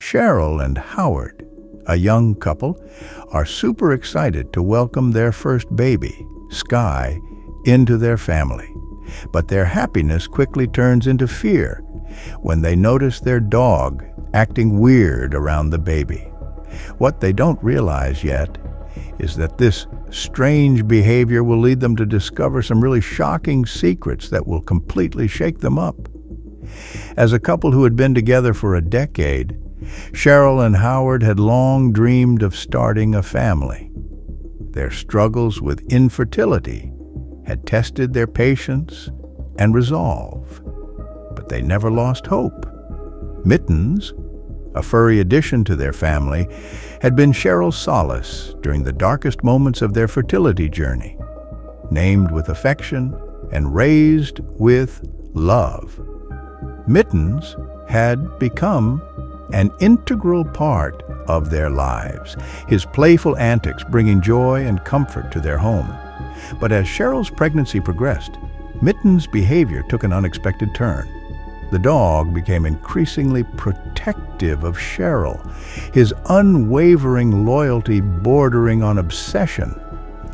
Cheryl and Howard, a young couple, are super excited to welcome their first baby, Sky, into their family. But their happiness quickly turns into fear when they notice their dog acting weird around the baby. What they don't realize yet is that this strange behavior will lead them to discover some really shocking secrets that will completely shake them up. As a couple who had been together for a decade, Cheryl and Howard had long dreamed of starting a family. Their struggles with infertility had tested their patience and resolve, but they never lost hope. Mittens, a furry addition to their family, had been Cheryl's solace during the darkest moments of their fertility journey. Named with affection and raised with love, Mittens had become an integral part of their lives, his playful antics bringing joy and comfort to their home. But as Cheryl's pregnancy progressed, Mittens' behavior took an unexpected turn. The dog became increasingly protective of Cheryl, his unwavering loyalty bordering on obsession.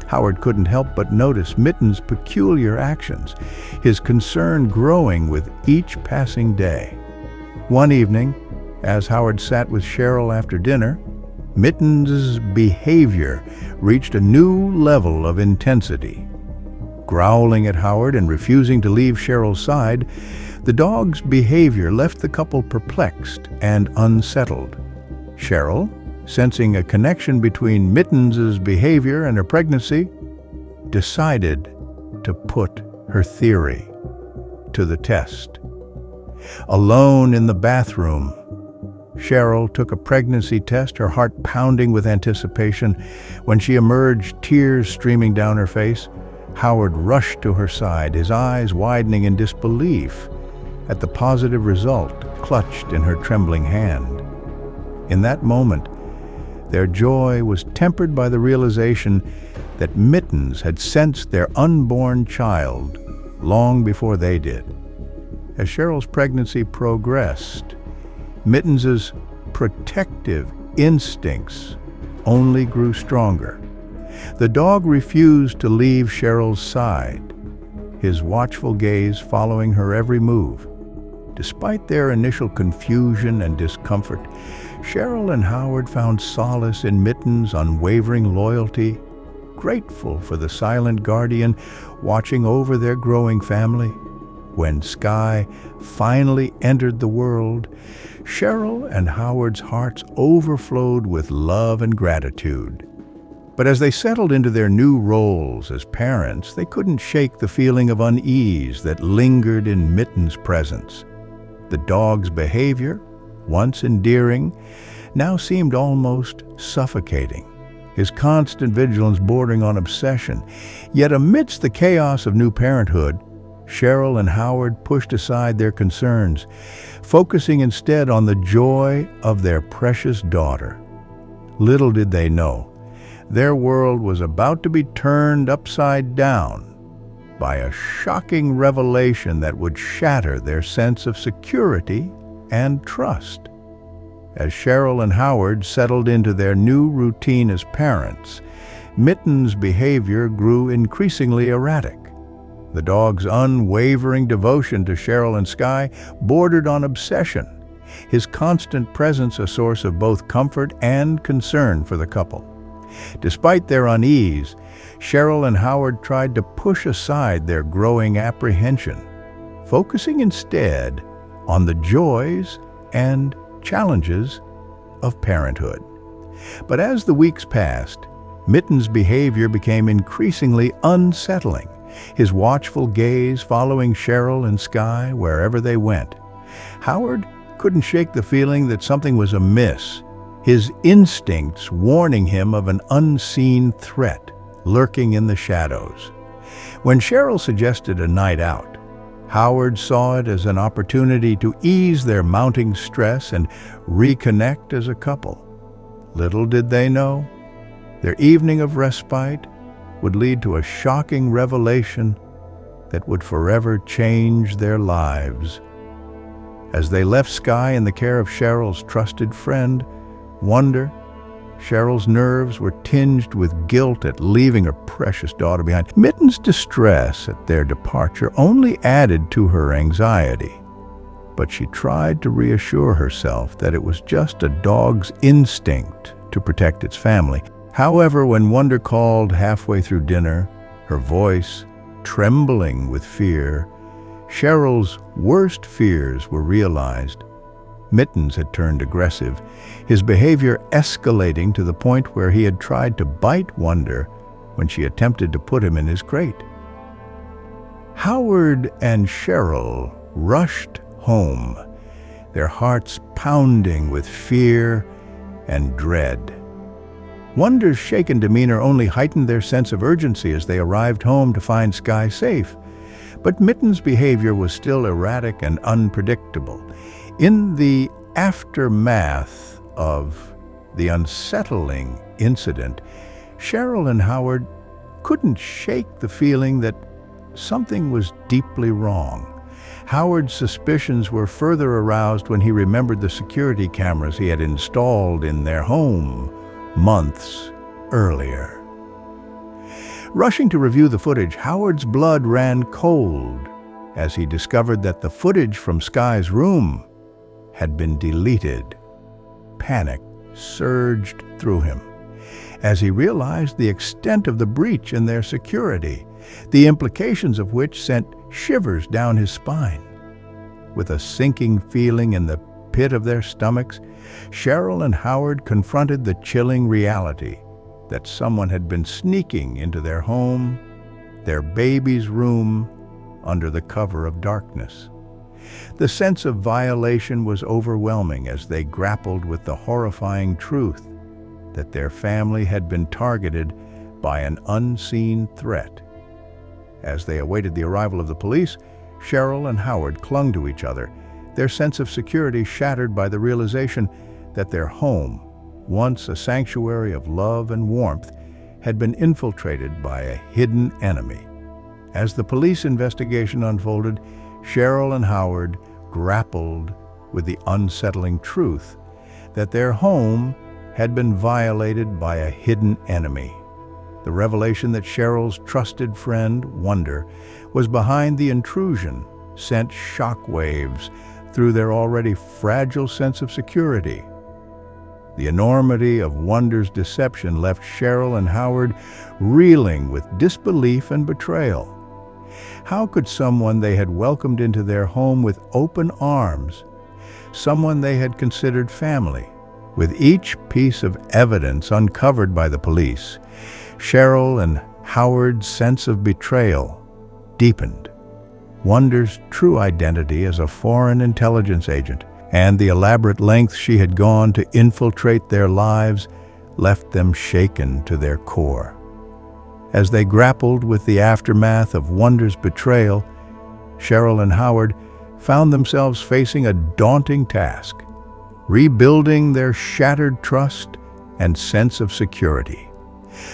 Howard couldn't help but notice Mittens' peculiar actions, his concern growing with each passing day. One evening, as Howard sat with Cheryl after dinner, Mittens' behavior reached a new level of intensity. Growling at Howard and refusing to leave Cheryl's side, the dog's behavior left the couple perplexed and unsettled. Cheryl, sensing a connection between Mittens' behavior and her pregnancy, decided to put her theory to the test. Alone in the bathroom, Cheryl took a pregnancy test, her heart pounding with anticipation. When she emerged, tears streaming down her face, Howard rushed to her side, his eyes widening in disbelief at the positive result clutched in her trembling hand. In that moment, their joy was tempered by the realization that Mittens had sensed their unborn child long before they did. As Cheryl's pregnancy progressed, Mittens' protective instincts only grew stronger. The dog refused to leave Cheryl's side, his watchful gaze following her every move. Despite their initial confusion and discomfort, Cheryl and Howard found solace in Mittens' unwavering loyalty, grateful for the silent guardian watching over their growing family. When Sky finally entered the world, Cheryl and Howard's hearts overflowed with love and gratitude. But as they settled into their new roles as parents, they couldn't shake the feeling of unease that lingered in Mittens' presence. The dog's behavior, once endearing, now seemed almost suffocating, his constant vigilance bordering on obsession. Yet amidst the chaos of new parenthood, Cheryl and Howard pushed aside their concerns, focusing instead on the joy of their precious daughter. Little did they know, their world was about to be turned upside down by a shocking revelation that would shatter their sense of security and trust. As Cheryl and Howard settled into their new routine as parents, Mittens' behavior grew increasingly erratic. The dog's unwavering devotion to Cheryl and Sky bordered on obsession, his constant presence a source of both comfort and concern for the couple. Despite their unease, Cheryl and Howard tried to push aside their growing apprehension, focusing instead on the joys and challenges of parenthood. But as the weeks passed, Mittens' behavior became increasingly unsettling, his watchful gaze following Cheryl and Sky wherever they went. Howard couldn't shake the feeling that something was amiss, his instincts warning him of an unseen threat lurking in the shadows. When Cheryl suggested a night out, Howard saw it as an opportunity to ease their mounting stress and reconnect as a couple. Little did they know, their evening of respite would lead to a shocking revelation that would forever change their lives. As they left Skye in the care of Cheryl's trusted friend, Wonder, Cheryl's nerves were tinged with guilt at leaving her precious daughter behind. Mitten's distress at their departure only added to her anxiety, but she tried to reassure herself that it was just a dog's instinct to protect its family. However, when Wonder called halfway through dinner, her voice trembling with fear, Cheryl's worst fears were realized. Mittens had turned aggressive, his behavior escalating to the point where he had tried to bite Wonder when she attempted to put him in his crate. Howard and Cheryl rushed home, their hearts pounding with fear and dread. Wonder's shaken demeanor only heightened their sense of urgency as they arrived home to find Skye safe. But Mitten's behavior was still erratic and unpredictable. In the aftermath of the unsettling incident, Cheryl and Howard couldn't shake the feeling that something was deeply wrong. Howard's suspicions were further aroused when he remembered the security cameras he had installed in their home months earlier. Rushing to review the footage, Howard's blood ran cold as he discovered that the footage from Skye's room had been deleted. Panic surged through him as he realized the extent of the breach in their security, the implications of which sent shivers down his spine. With a sinking feeling in the pit of their stomachs, Cheryl and Howard confronted the chilling reality that someone had been sneaking into their home, their baby's room, under the cover of darkness. The sense of violation was overwhelming as they grappled with the horrifying truth that their family had been targeted by an unseen threat. As they awaited the arrival of the police, Cheryl and Howard clung to each other, their sense of security shattered by the realization that their home, once a sanctuary of love and warmth, had been infiltrated by a hidden enemy. As the police investigation unfolded, Cheryl and Howard grappled with the unsettling truth that their home had been violated by a hidden enemy. The revelation that Cheryl's trusted friend, Wonder, was behind the intrusion sent shockwaves through their already fragile sense of security. The enormity of Wonder's deception left Cheryl and Howard reeling with disbelief and betrayal. How could someone they had welcomed into their home with open arms, someone they had considered family? With each piece of evidence uncovered by the police, Cheryl and Howard's sense of betrayal deepened. Wonder's true identity as a foreign intelligence agent and the elaborate lengths she had gone to infiltrate their lives left them shaken to their core. As they grappled with the aftermath of Wonder's betrayal, Cheryl and Howard found themselves facing a daunting task: rebuilding their shattered trust and sense of security.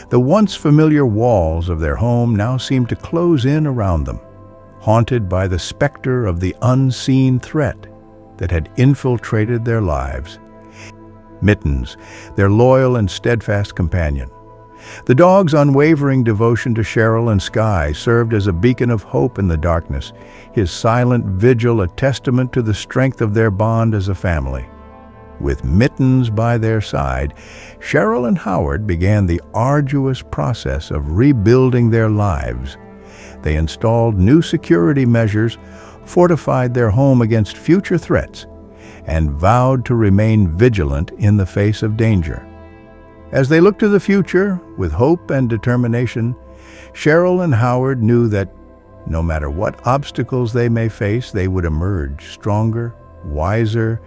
The once familiar walls of their home now seemed to close in around them, haunted by the specter of the unseen threat that had infiltrated their lives. Mittens, their loyal and steadfast companion. The dog's unwavering devotion to Cheryl and Skye served as a beacon of hope in the darkness, his silent vigil a testament to the strength of their bond as a family. With Mittens by their side, Cheryl and Howard began the arduous process of rebuilding their lives. They installed new security measures, fortified their home against future threats, and vowed to remain vigilant in the face of danger. As they looked to the future with hope and determination, Cheryl and Howard knew that no matter what obstacles they may face, they would emerge stronger, wiser,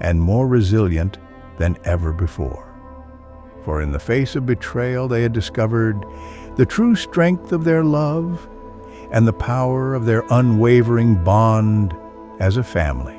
and more resilient than ever before. For in the face of betrayal, they had discovered the true strength of their love and the power of their unwavering bond as a family.